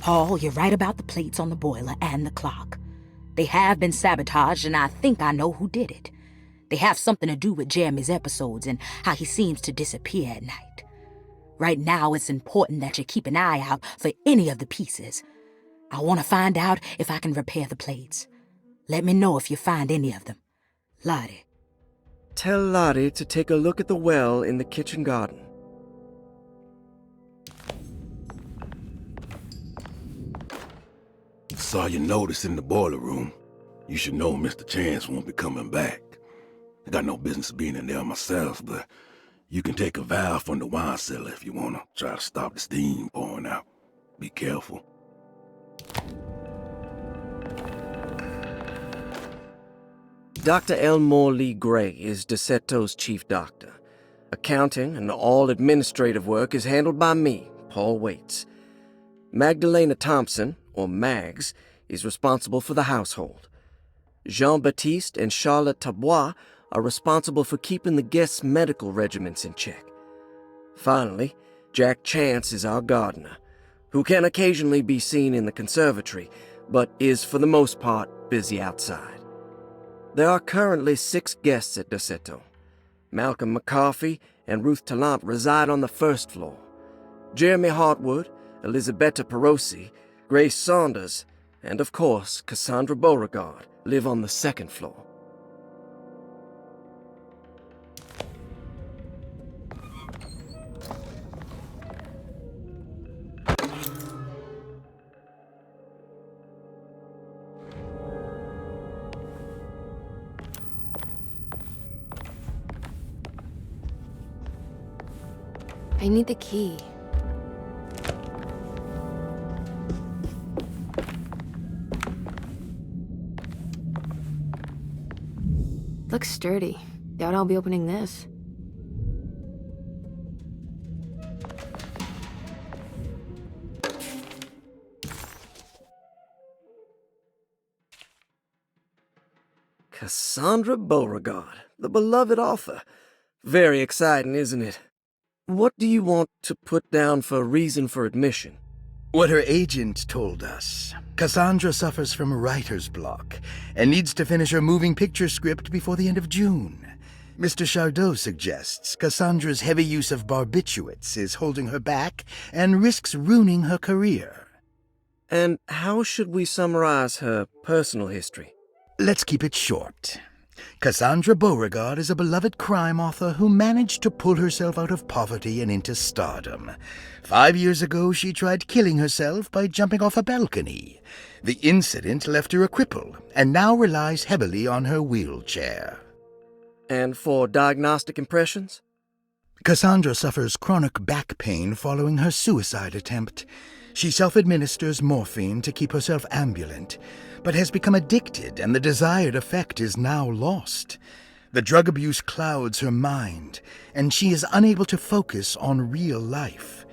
Paul, you're right about the plates on the boiler and the clock. They have been sabotaged, and I think I know who did it. They have something to do with Jeremy's episodes and how he seems to disappear at night. Right now, it's important that you keep an eye out for any of the pieces. I want to find out if I can repair the plates. Let me know if you find any of them. Lottie. Tell Lottie to take a look at the well in the kitchen garden. Saw your notice in the boiler room. You should know Mr. Chance won't be coming back. I got no business being in there myself, but you can take a valve from the wine cellar if you want to try to stop the steam pouring out. Be careful. Dr. Elmore Lee Gray is Desetto's chief doctor. Accounting and all administrative work is handled by me, Paul Waits. Magdalena Thompson, or Mags, is responsible for the household. Jean-Baptiste and Charlotte Tabois are responsible for keeping the guests' medical regimens in check. Finally, Jack Chance is our gardener, who can occasionally be seen in the conservatory, but is for the most part busy outside. There are currently 6 guests at Desetto. Malcolm McCarthy and Ruth Tallant reside on the first floor. Jeremy Hartwood, Elisabetta Perosi, Grace Saunders, and of course Cassandra Beauregard live on the second floor. I need the key. Looks sturdy. Doubt I'll be opening this. Cassandra Beauregard, the beloved author. Very exciting, isn't it? What do you want to put down for reason for admission? What her agent told us. Cassandra suffers from writer's block and needs to finish her moving picture script before the end of June. Mr. Chardot suggests Cassandra's heavy use of barbiturates is holding her back and risks ruining her career. And how should we summarize her personal history? Let's keep it short. Cassandra Beauregard is a beloved crime author who managed to pull herself out of poverty and into stardom. 5 years ago, she tried killing herself by jumping off a balcony. The incident left her a cripple and now relies heavily on her wheelchair. And for diagnostic impressions? Cassandra suffers chronic back pain following her suicide attempt. She self-administers morphine to keep herself ambulant, but has become addicted and the desired effect is now lost. The drug abuse clouds her mind, and she is unable to focus on real life.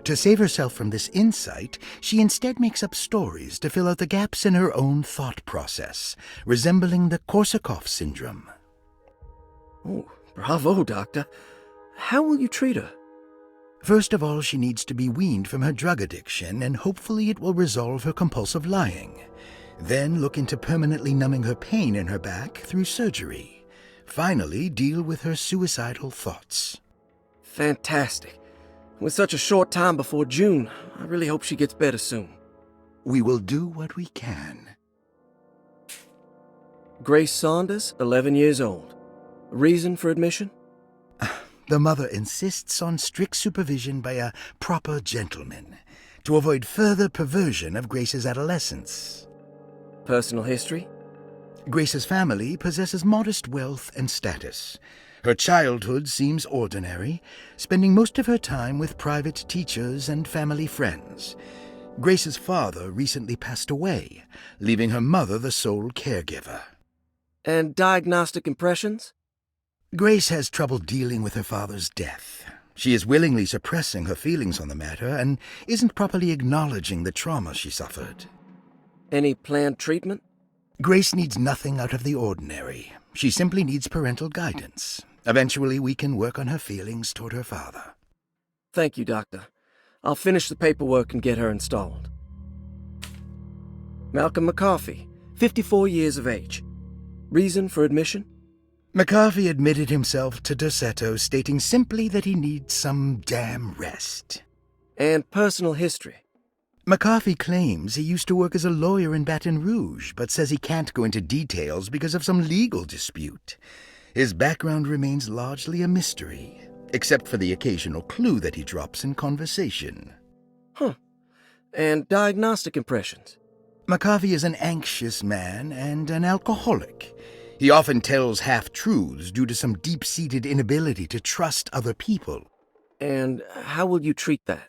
To save herself from this insight, she instead makes up stories to fill out the gaps in her own thought process, resembling the Korsakoff syndrome. Oh, bravo, Doctor. How will you treat her? First of all, she needs to be weaned from her drug addiction, and hopefully it will resolve her compulsive lying. Then look into permanently numbing her pain in her back through surgery. Finally, deal with her suicidal thoughts. Fantastic. With such a short time before June, I really hope she gets better soon. We will do what we can. Grace Saunders, 11 years old. Reason for admission? The mother insists on strict supervision by a proper gentleman to avoid further perversion of Grace's adolescence. Personal history? Grace's family possesses modest wealth and status. Her childhood seems ordinary, spending most of her time with private teachers and family friends. Grace's father recently passed away, leaving her mother the sole caregiver. And diagnostic impressions? Grace has trouble dealing with her father's death. She is willingly suppressing her feelings on the matter and isn't properly acknowledging the trauma she suffered. Any planned treatment? Grace needs nothing out of the ordinary. She simply needs parental guidance. Eventually, we can work on her feelings toward her father. Thank you, Doctor. I'll finish the paperwork and get her installed. Malcolm McCarthy, 54 years of age. Reason for admission? McCarthy admitted himself to Dorsetto, stating simply that he needs some damn rest. And personal history? McCarthy claims he used to work as a lawyer in Baton Rouge, but says he can't go into details because of some legal dispute. His background remains largely a mystery, except for the occasional clue that he drops in conversation. Huh. And diagnostic impressions? McCarthy is an anxious man and an alcoholic. He often tells half-truths due to some deep-seated inability to trust other people. And how will you treat that?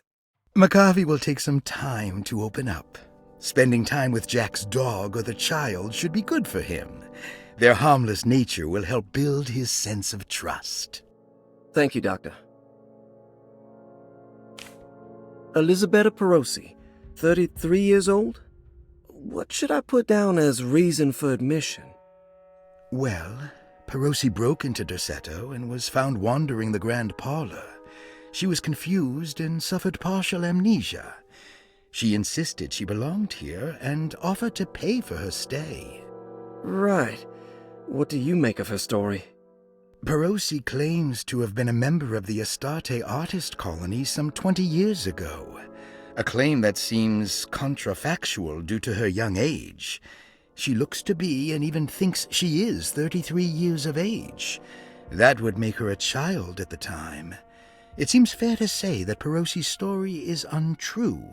McCarthy will take some time to open up. Spending time with Jack's dog or the child should be good for him. Their harmless nature will help build his sense of trust. Thank you, Doctor. Elisabetta Perosi, 33 years old? What should I put down as reason for admission? Well, Perosi broke into Dorsetto and was found wandering the grand parlor. She was confused and suffered partial amnesia. She insisted she belonged here and offered to pay for her stay. Right. What do you make of her story? Perosi claims to have been a member of the Astarte artist colony some 20 years ago, a claim that seems contrafactual due to her young age. She looks to be and even thinks she is 33 years of age. That would make her a child at the time. It seems fair to say that Perosi's story is untrue,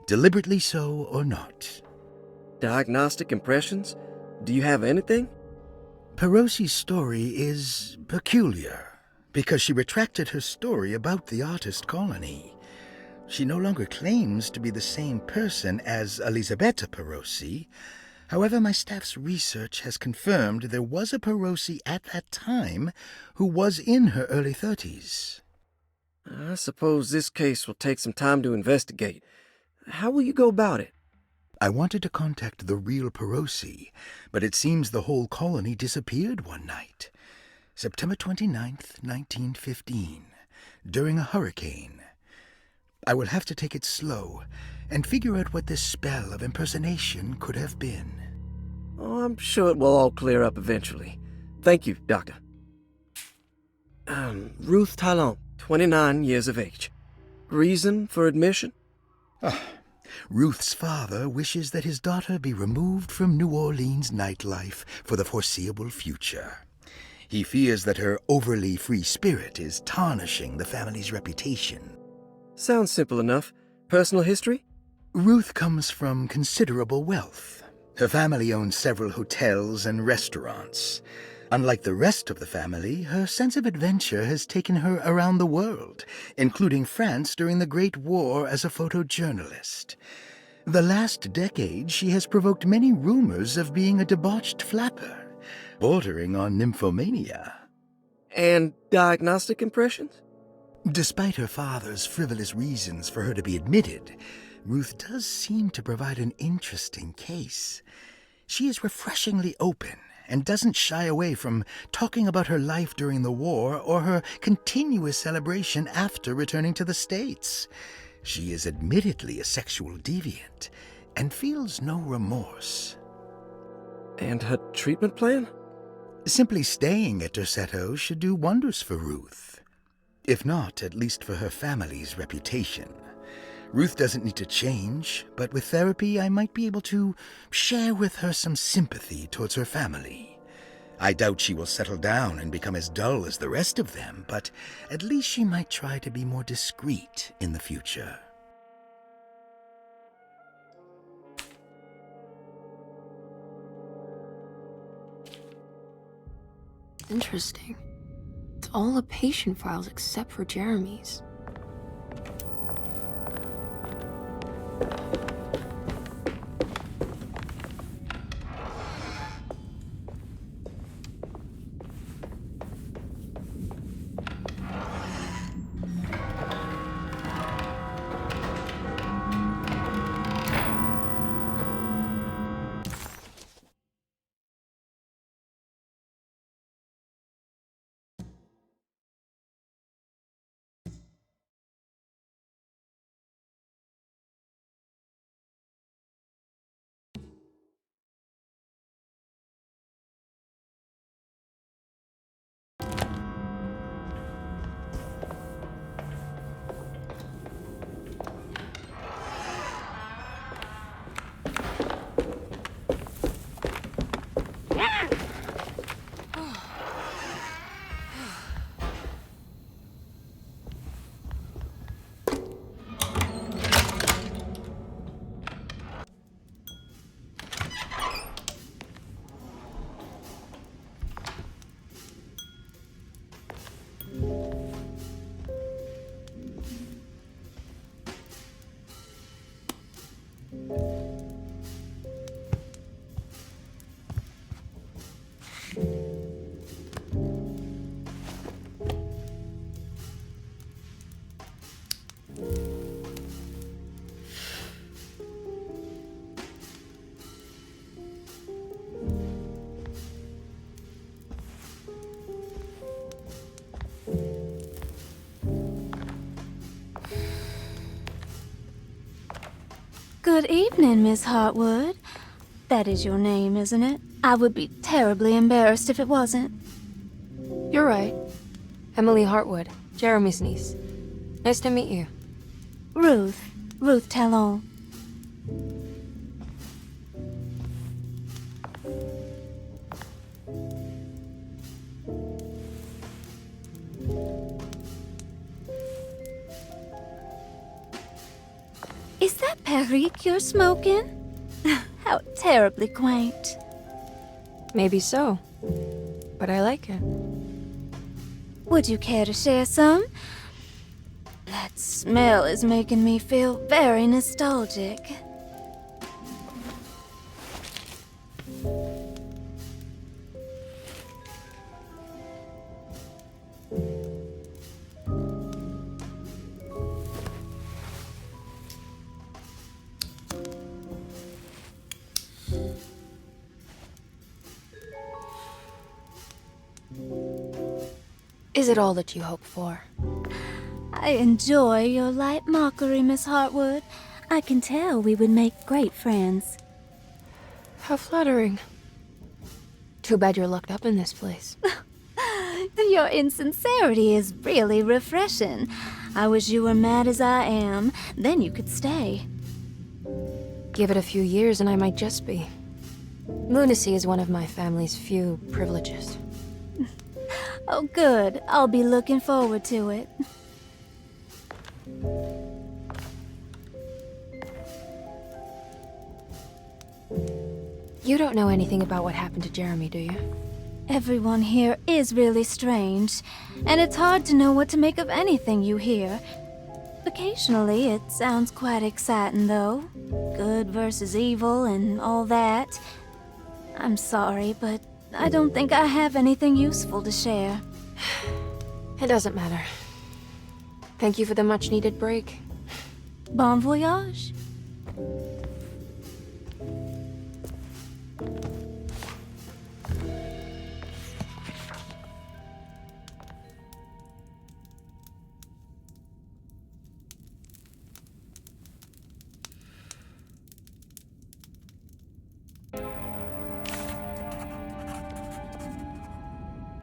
deliberately so or not. Diagnostic impressions? Do you have anything? Perosi's story is peculiar because she retracted her story about the artist colony. She no longer claims to be the same person as Elisabetta Perosi. However, my staff's research has confirmed there was a Perosi at that time who was in her early 30s. I suppose this case will take some time to investigate. How will you go about it? I wanted to contact the real Perosi, but it seems the whole colony disappeared one night, September 29th, 1915, during a hurricane. I will have to take it slow and figure out what this spell of impersonation could have been. Oh, I'm sure it will all clear up eventually. Thank you, Doctor. Ruth Talon, 29 years of age. Reason for admission? Ruth's father wishes that his daughter be removed from New Orleans nightlife for the foreseeable future. He fears that her overly free spirit is tarnishing the family's reputation. Sounds simple enough. Personal history? Ruth comes from considerable wealth. Her family owns several hotels and restaurants. Unlike the rest of the family, her sense of adventure has taken her around the world, including France during the Great War as a photojournalist. The last decade, she has provoked many rumors of being a debauched flapper, bordering on nymphomania. And diagnostic impressions? Despite her father's frivolous reasons for her to be admitted, Ruth does seem to provide an interesting case. She is refreshingly open and doesn't shy away from talking about her life during the war or her continuous celebration after returning to the States. She is admittedly a sexual deviant and feels no remorse. And her treatment plan? Simply staying at Dorsetto should do wonders for Ruth. If not, at least for her family's reputation. Ruth doesn't need to change, but with therapy I might be able to share with her some sympathy towards her family. I doubt she will settle down and become as dull as the rest of them, but at least she might try to be more discreet in the future. Interesting. It's all the patient files except for Jeremy's. Good evening, Miss Hartwood. That is your name, isn't it? I would be terribly embarrassed if it wasn't. You're right. Emily Hartwood, Jeremy's niece. Nice to meet you. Ruth Talon. Is that Perique you're smoking? How terribly quaint. Maybe so, but I like it. Would you care to share some? That smell is making me feel very nostalgic. Is it all that you hope for? I enjoy your light mockery, Miss Hartwood. I can tell we would make great friends. How flattering. Too bad you're locked up in this place. Your insincerity is really refreshing. I wish you were mad as I am. Then you could stay. Give it a few years and I might just be. Lunacy is one of my family's few privileges. Oh, good. I'll be looking forward to it. You don't know anything about what happened to Jeremy, do you? Everyone here is really strange, and it's hard to know what to make of anything you hear. Occasionally, it sounds quite exciting, though. Good versus evil and all that. I'm sorry, but I don't think I have anything useful to share. It doesn't matter. Thank you for the much-needed break. Bon voyage.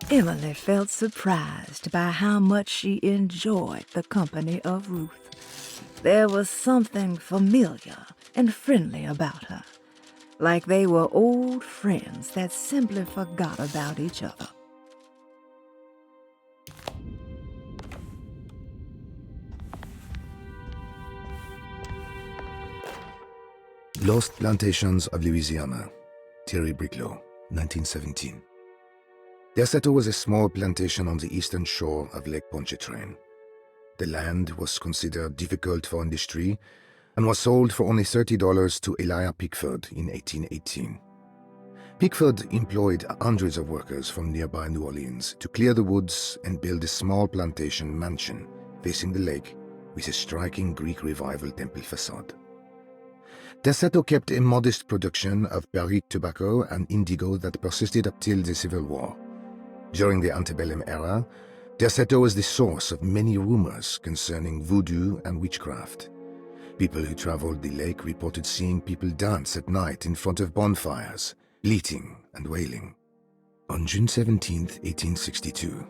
Emily felt surprised by how much she enjoyed the company of Ruth. There was something familiar and friendly about her, like they were old friends that simply forgot about each other. Lost Plantations of Louisiana, Thierry Briclot, 1917. Derceto was a small plantation on the eastern shore of Lake Pontchartrain. The land was considered difficult for industry and was sold for only $30 to Elijah Pickford in 1818. Pickford employed hundreds of workers from nearby New Orleans to clear the woods and build a small plantation mansion facing the lake with a striking Greek Revival temple facade. Derceto kept a modest production of Perique tobacco and indigo that persisted up till the Civil War. During the antebellum era, Derceto was the source of many rumors concerning voodoo and witchcraft. People who traveled the lake reported seeing people dance at night in front of bonfires, bleating and wailing. On June 17, 1862,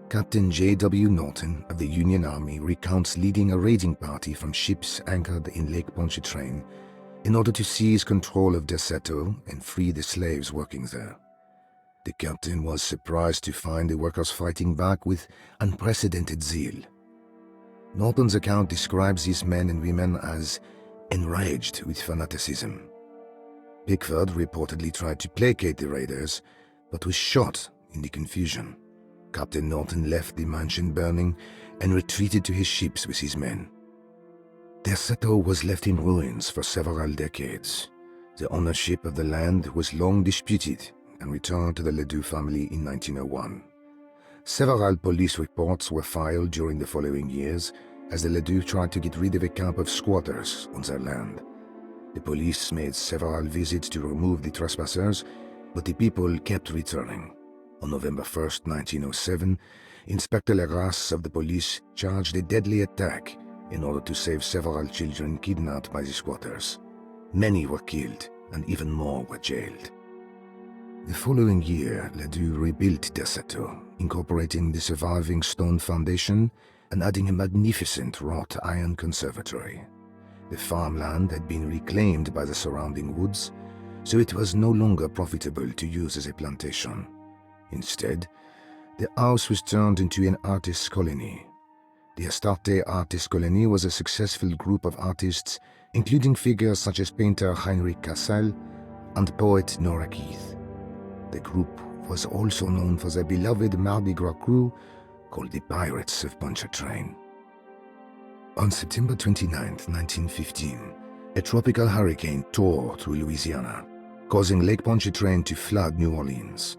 Captain J.W. Norton of the Union Army recounts leading a raiding party from ships anchored in Lake Pontchartrain in order to seize control of Derceto and free the slaves working there. The captain was surprised to find the workers fighting back with unprecedented zeal. Norton's account describes these men and women as enraged with fanaticism. Pickford reportedly tried to placate the raiders, but was shot in the confusion. Captain Norton left the mansion burning and retreated to his ships with his men. Derceto was left in ruins for several decades. The ownership of the land was long disputed and returned to the Ledoux family in 1901. Several police reports were filed during the following years as the Ledoux tried to get rid of a camp of squatters on their land. The police made several visits to remove the trespassers, but the people kept returning. On November 1, 1907, Inspector Legrasse of the police charged a deadly attack in order to save several children kidnapped by the squatters. Many were killed, and even more were jailed. The following year, Ledoux rebuilt Derceto, incorporating the surviving stone foundation and adding a magnificent wrought iron conservatory. The farmland had been reclaimed by the surrounding woods, so it was no longer profitable to use as a plantation. Instead, the house was turned into an artist's colony. The Astarte Artist Colony was a successful group of artists, including figures such as painter Heinrich Cassel and poet Nora Keith. The group was also known for their beloved Mardi Gras crew called the Pirates of Pontchartrain. On September 29, 1915, a tropical hurricane tore through Louisiana, causing Lake Pontchartrain to flood New Orleans.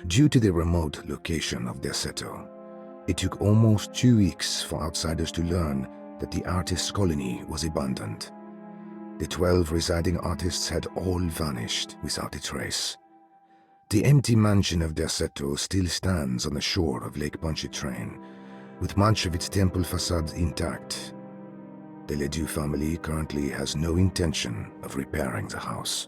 Due to the remote location of Derceto, it took almost 2 weeks for outsiders to learn that the artist's colony was abandoned. The 12 residing artists had all vanished without a trace. The empty mansion of Derceto still stands on the shore of Lake Pontchartrain, with much of its temple facade intact. The Ledoux family currently has no intention of repairing the house.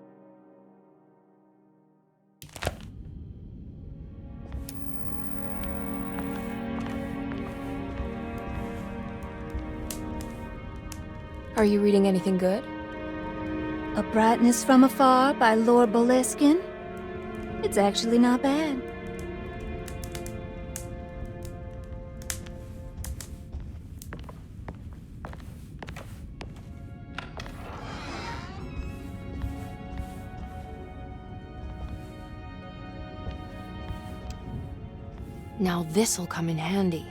Are you reading anything good? A Brightness from Afar by Lord Boleskine. It's actually not bad. Now this'll come in handy.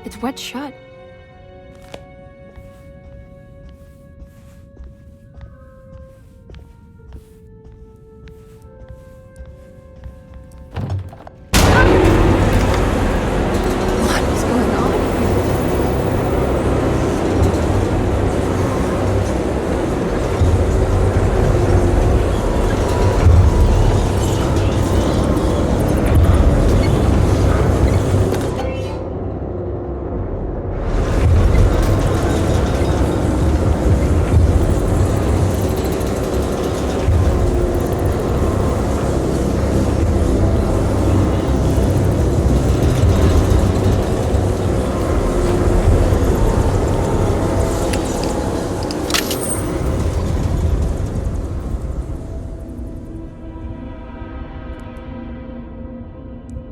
It's wet shut. What is going on here?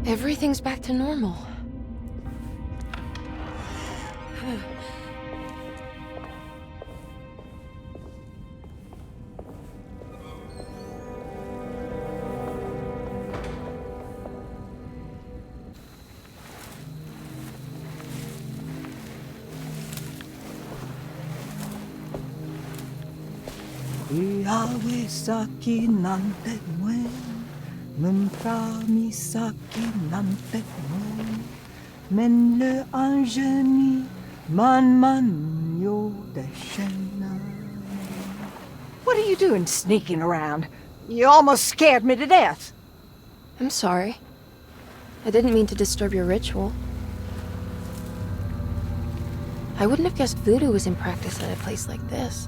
Everything's back to normal. Iawesaki nante mwen, Mumpramisaki nante mwen, Men le anjeni man yo deshena. What are you doing sneaking around? You almost scared me to death. I'm sorry. I didn't mean to disturb your ritual. I wouldn't have guessed voodoo was in practice at a place like this.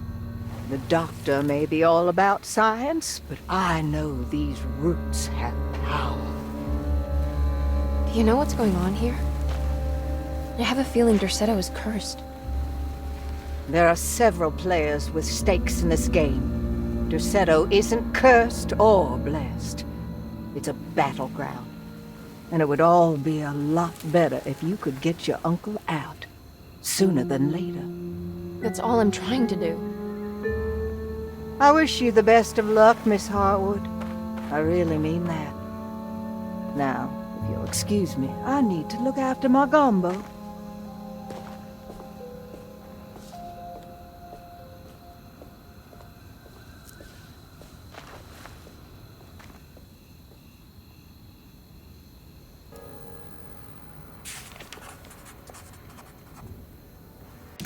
The doctor may be all about science, but I know these roots have power. Do you know what's going on here? I have a feeling Derceto is cursed. There are several players with stakes in this game. Derceto isn't cursed or blessed. It's a battleground. And it would all be a lot better if you could get your uncle out sooner than later. That's all I'm trying to do. I wish you the best of luck, Miss Hartwood. I really mean that. Now, if you'll excuse me, I need to look after my gumbo.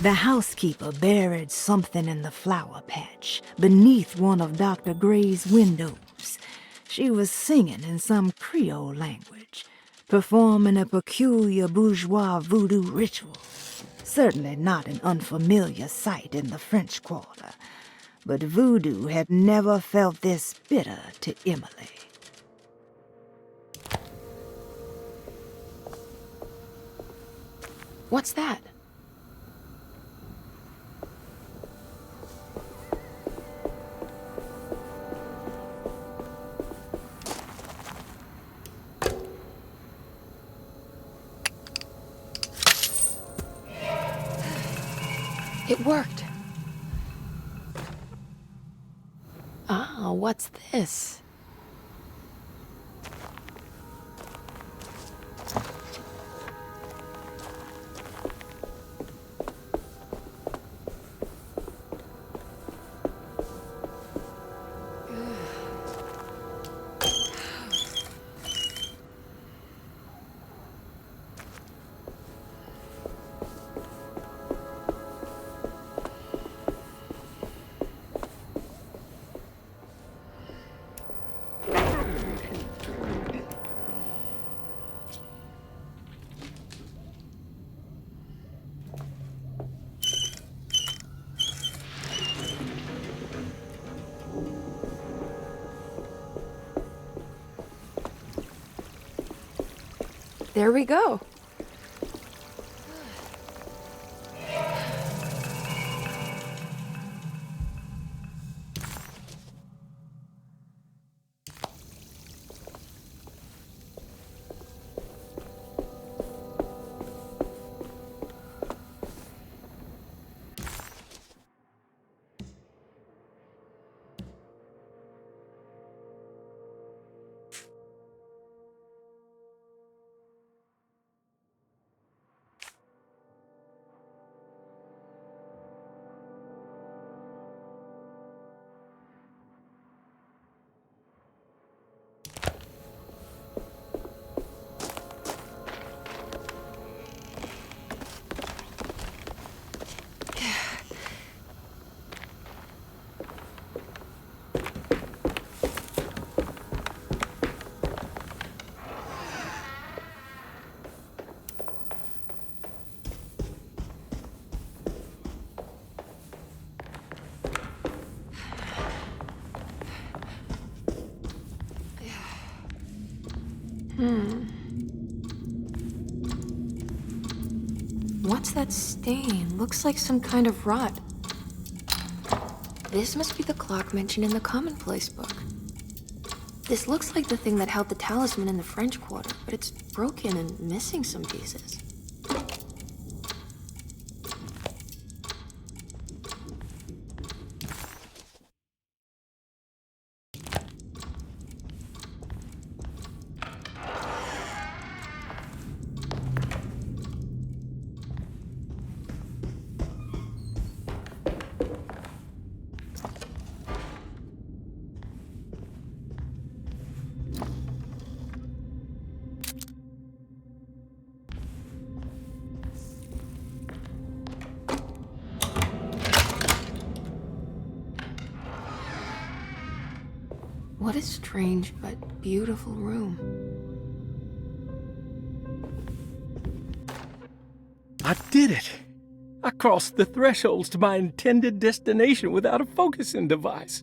The housekeeper buried something in the flower patch beneath one of Dr. Gray's windows. She was singing in some Creole language, performing a peculiar bourgeois voodoo ritual. Certainly not an unfamiliar sight in the French Quarter, but voodoo had never felt this bitter to Emily. What's that? It worked. Ah, what's this? There we go. What's that stain? Looks like some kind of rot. This must be the clock mentioned in the commonplace book. This looks like the thing that held the talisman in the French Quarter, but it's broken and missing some pieces. What a strange but beautiful room. I did it! I crossed the thresholds to my intended destination without a focusing device.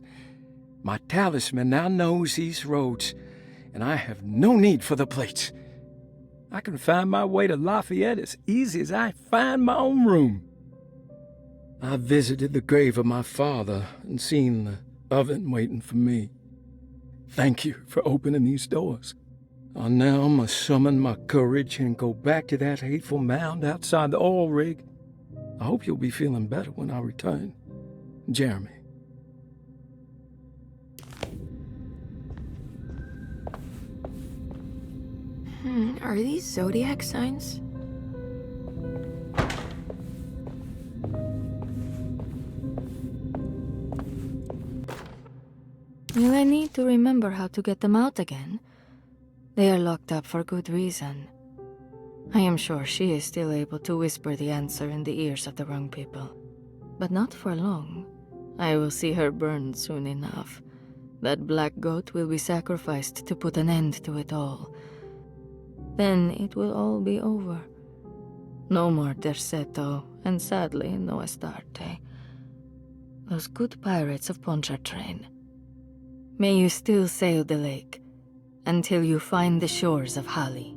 My talisman now knows these roads, and I have no need for the plates. I can find my way to Lafayette as easy as I find my own room. I visited the grave of my father and seen the oven waiting for me. Thank you for opening these doors. I now must summon my courage and go back to that hateful mound outside the oil rig. I hope you'll be feeling better when I return. Jeremy. Are these zodiac signs? Will I need to remember how to get them out again? They are locked up for good reason. I am sure she is still able to whisper the answer in the ears of the wrong people. But not for long. I will see her burned soon enough. That black goat will be sacrificed to put an end to it all. Then it will all be over. No more Terceto, and sadly, no Astarte. Those good pirates of Pontchartrain. May you still sail the lake, until you find the shores of Hali.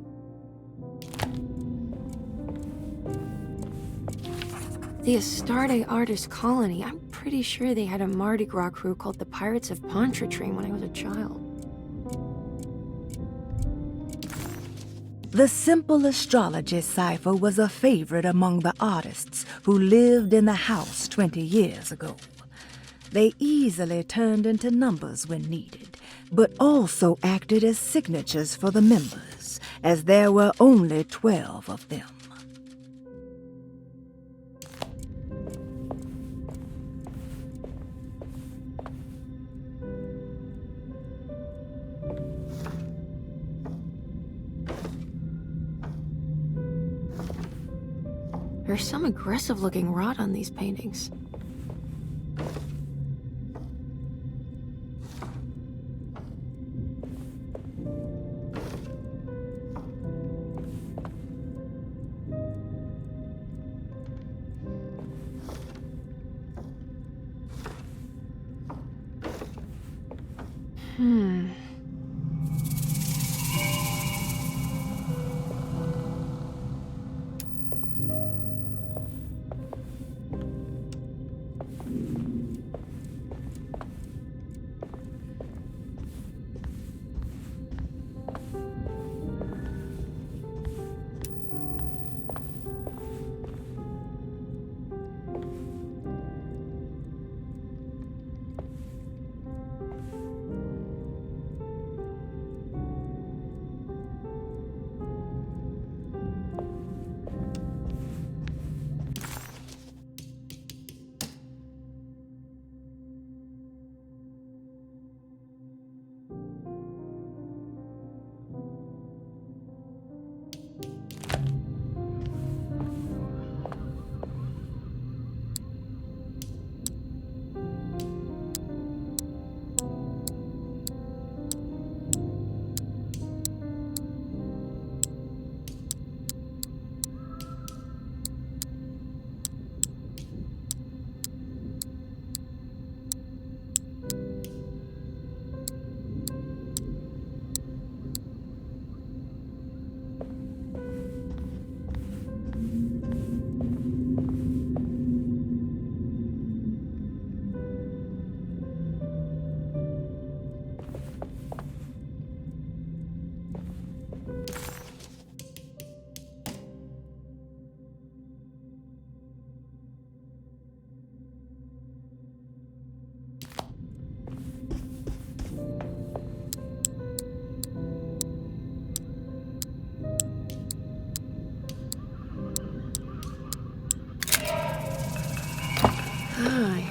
The Astarte artist colony. I'm pretty sure they had a Mardi Gras crew called the Pirates of Pontchartrain when I was a child. The simple astrology cipher was a favorite among the artists who lived in the house 20 years ago. They easily turned into numbers when needed, but also acted as signatures for the members, as there were only 12 of them. There's some aggressive-looking rot on these paintings.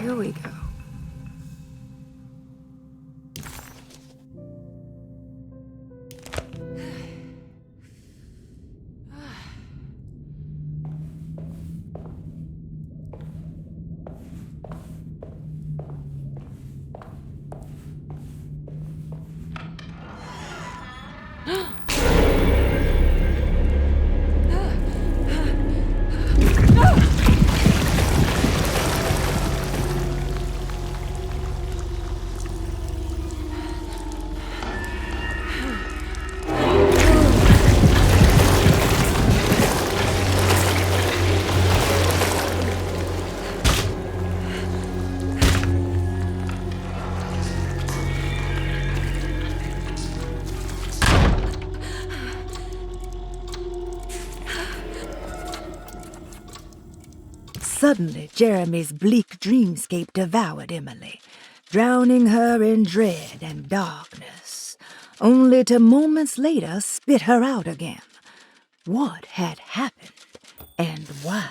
Here we go. Suddenly, Jeremy's bleak dreamscape devoured Emily, drowning her in dread and darkness, only to moments later spit her out again. What had happened, and why?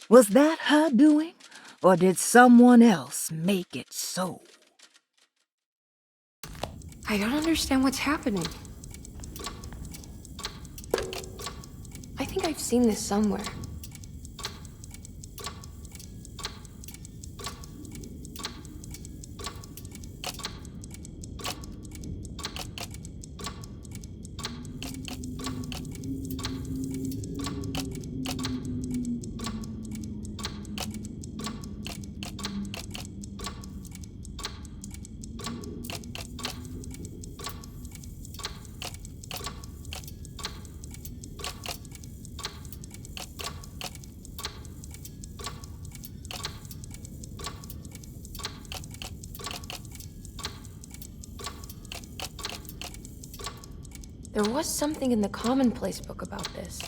Was that her doing, or did someone else make it so? I don't understand what's happening. I think I've seen this somewhere. There was something in the commonplace book about this.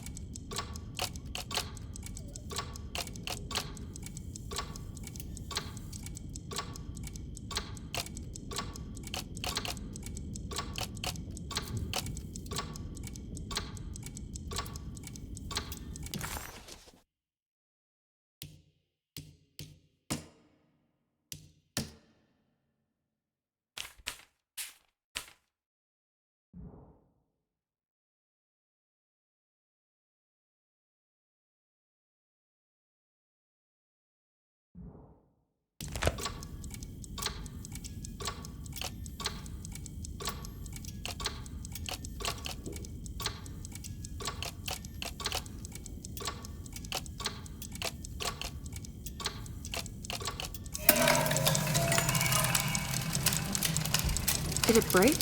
Did it break?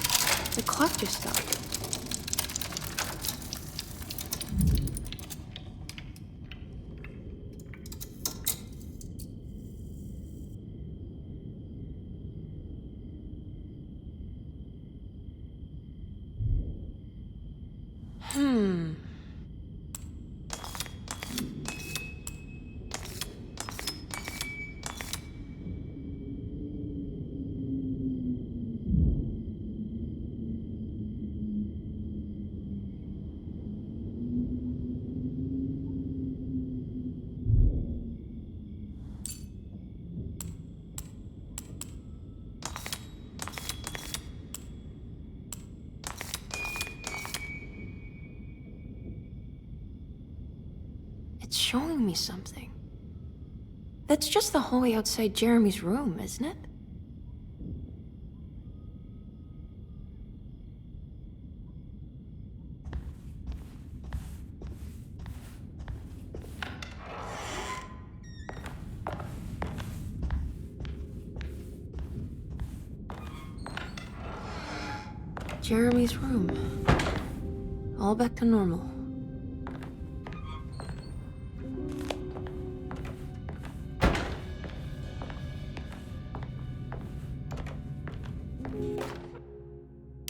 The clock just stopped. It's showing me something. That's just the hallway outside Jeremy's room, isn't it? Jeremy's room. All back to normal.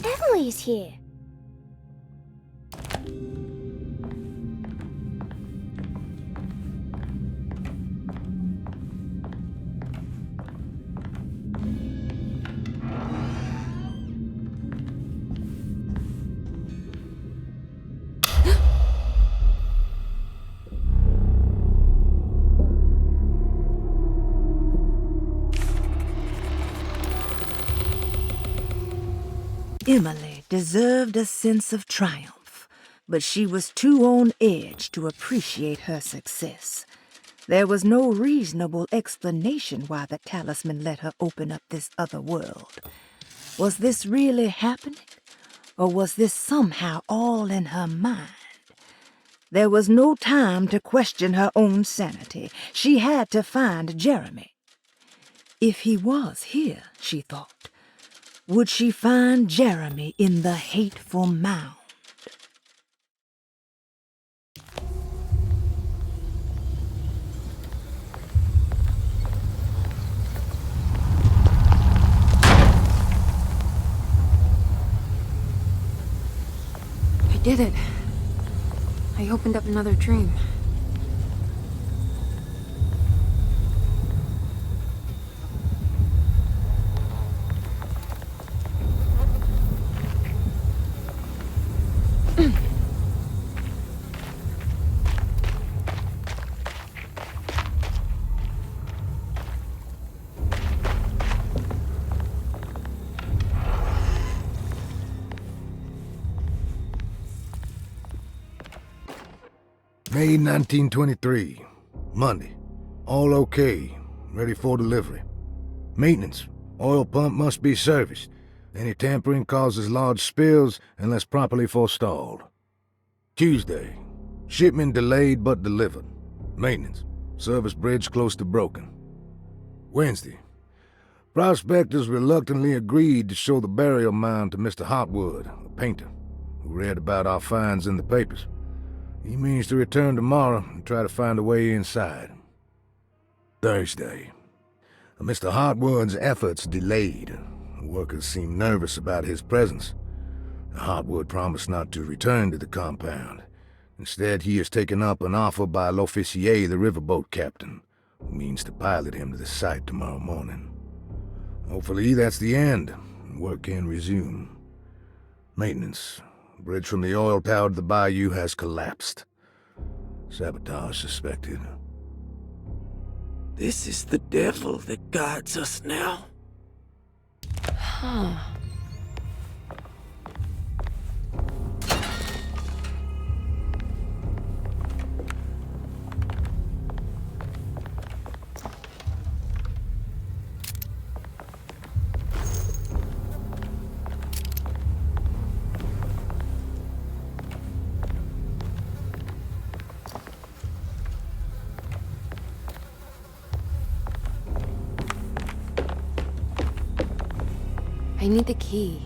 Emily's here. Emily deserved a sense of triumph, but she was too on edge to appreciate her success. There was no reasonable explanation why the talisman let her open up this other world. Was this really happening? Or was this somehow all in her mind? There was no time to question her own sanity. She had to find Jeremy. If he was here, she thought, would she find Jeremy in the hateful mound? I did it. I opened up another dream. May 1923, Monday. All okay, ready for delivery. Maintenance, oil pump must be serviced. Any tampering causes large spills unless properly forestalled. Tuesday, shipment delayed but delivered. Maintenance, service bridge close to broken. Wednesday, prospectors reluctantly agreed to show the burial mound to Mr. Hartwood, a painter, who read about our finds in the papers. He means to return tomorrow and try to find a way inside. Thursday. Mr. Hartwood's efforts delayed. The workers seemed nervous about his presence. Hartwood promised not to return to the compound. Instead, he has taken up an offer by l'officier, the riverboat captain, who means to pilot him to the site tomorrow morning. Hopefully that's the end, and work can resume. Maintenance. The bridge from the oil tower to the bayou has collapsed. Sabotage suspected. This is the devil that guides us now. Huh. I need the key.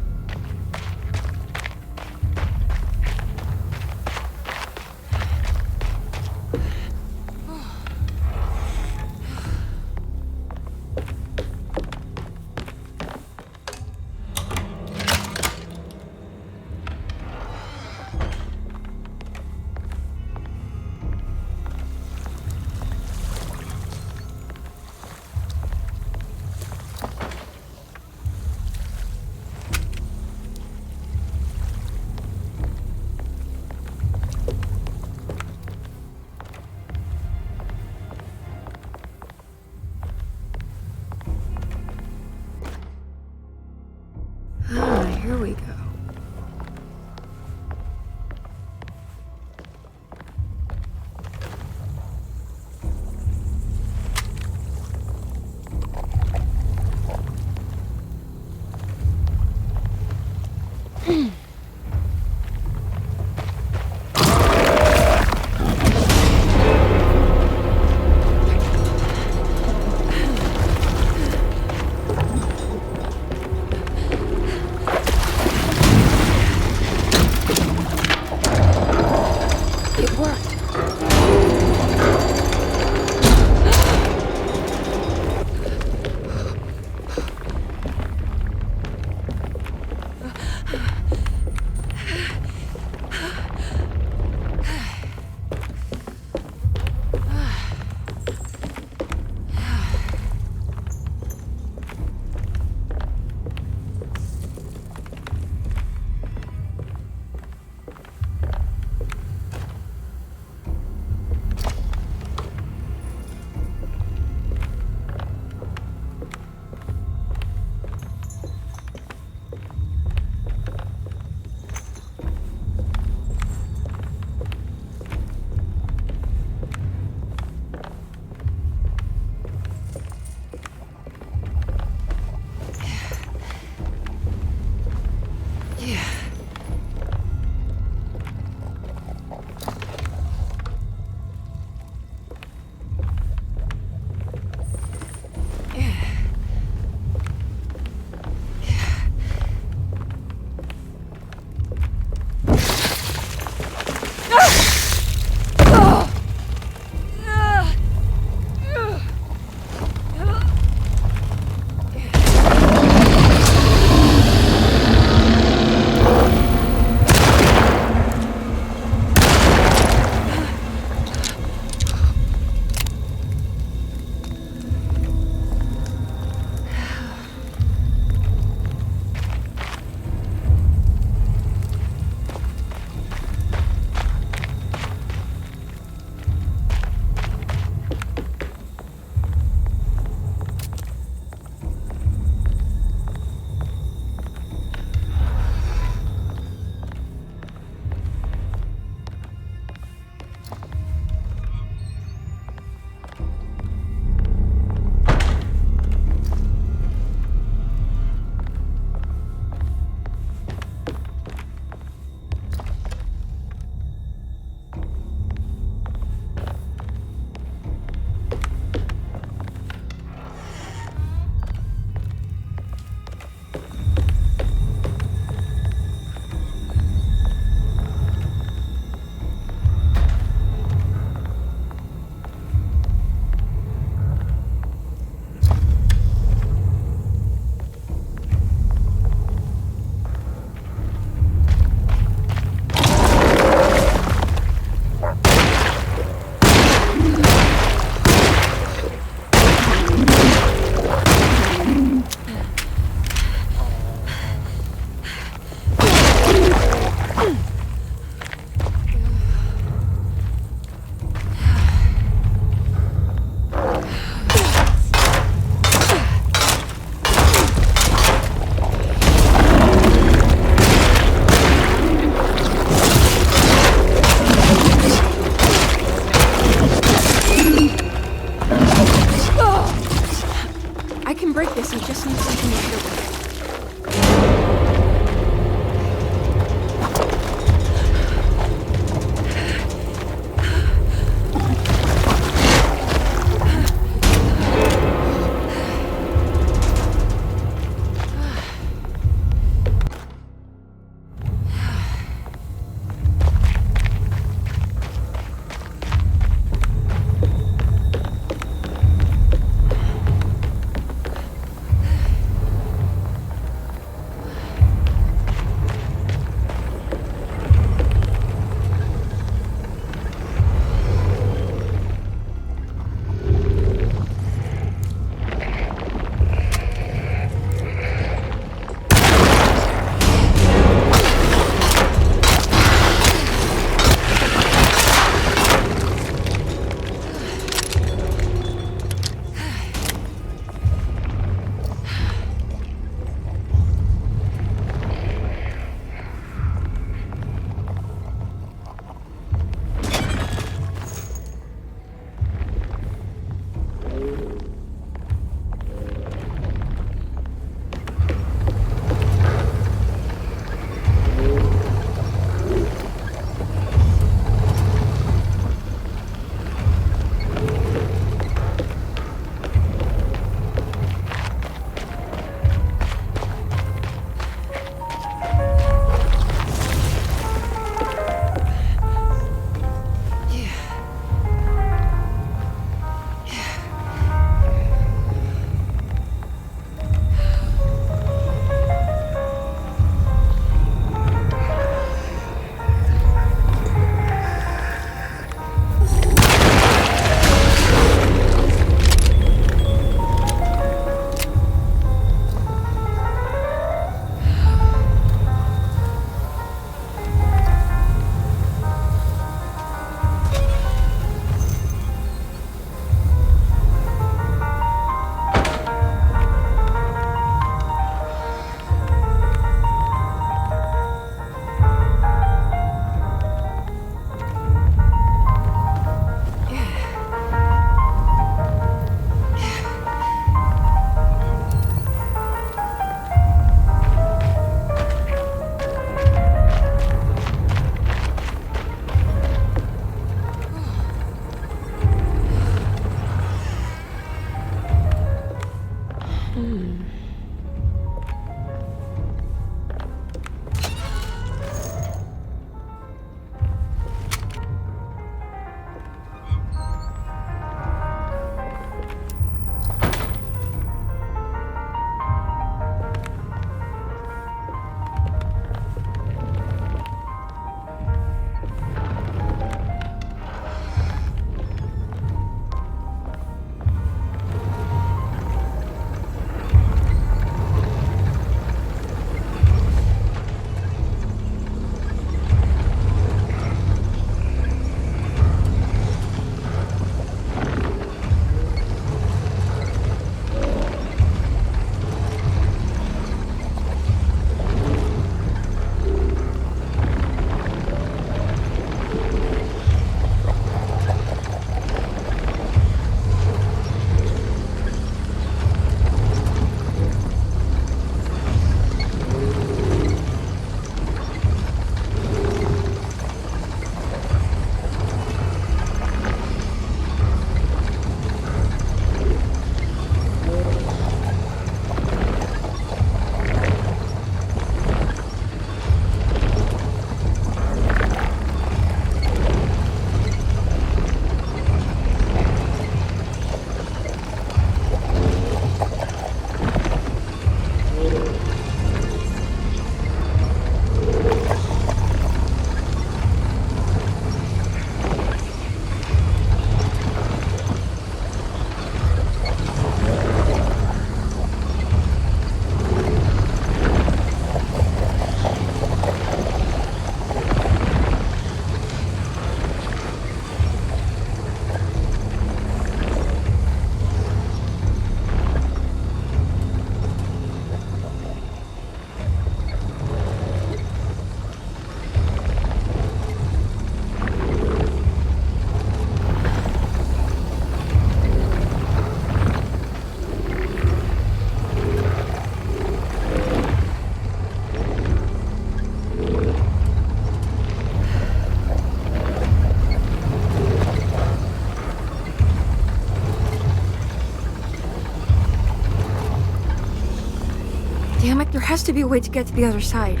has to be a way to get to the other side.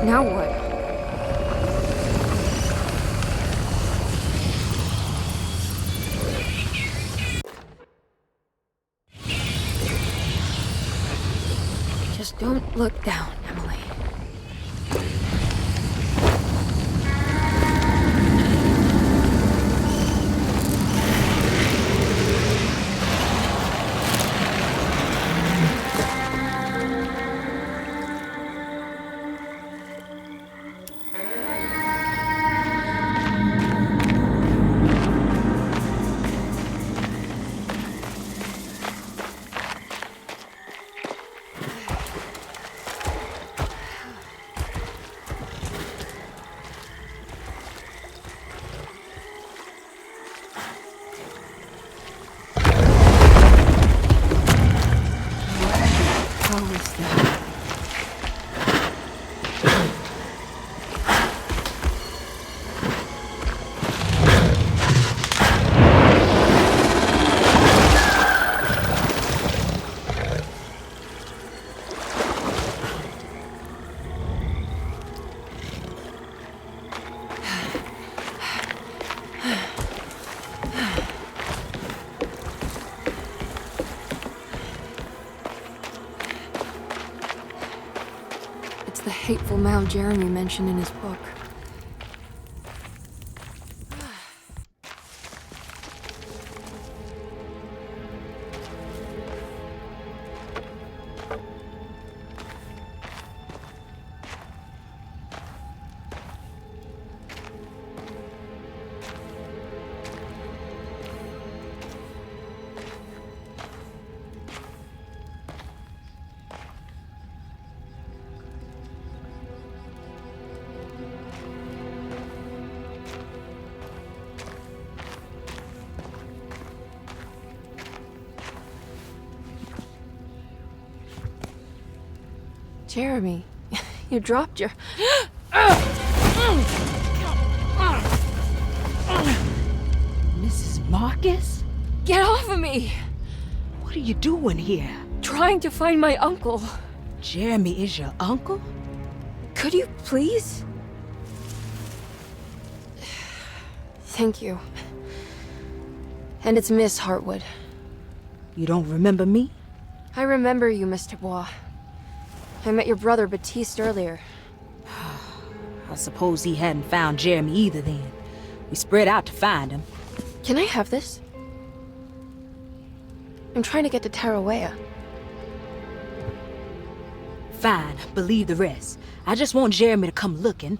Now what? Just don't look down, Emily. The hateful mound Jeremy mentioned in his book. Jeremy, you dropped your... Mrs. Marcus? Get off of me! What are you doing here? Trying to find my uncle. Jeremy is your uncle? Could you please? Thank you. And it's Miss Hartwood. You don't remember me? I remember you, Miss Dubois. I met your brother, Baptiste, earlier. I suppose he hadn't found Jeremy either then. We spread out to find him. Can I have this? I'm trying to get to Tarawea. Fine, believe the rest. I just want Jeremy to come looking.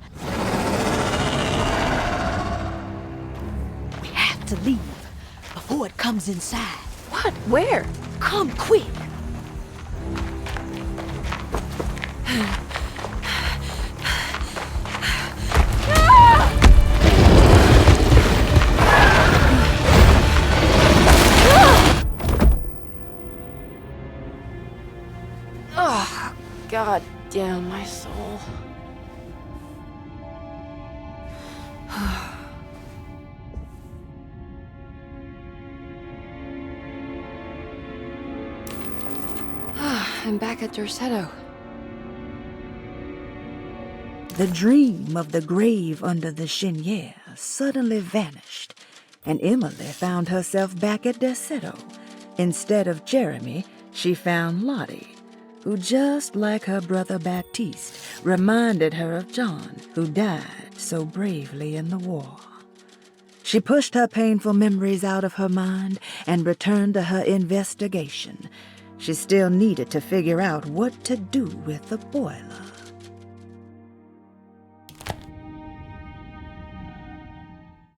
We have to leave before it comes inside. What? Where? Come quick! Oh, God damn my soul. I'm back at Dorsetto. The dream of the grave under the cheniere suddenly vanished, and Emily found herself back at Dorsetto. Instead of Jeremy, she found Lottie, who, just like her brother Baptiste, reminded her of John, who died so bravely in the war. She pushed her painful memories out of her mind and returned to her investigation. She still needed to figure out what to do with the boiler.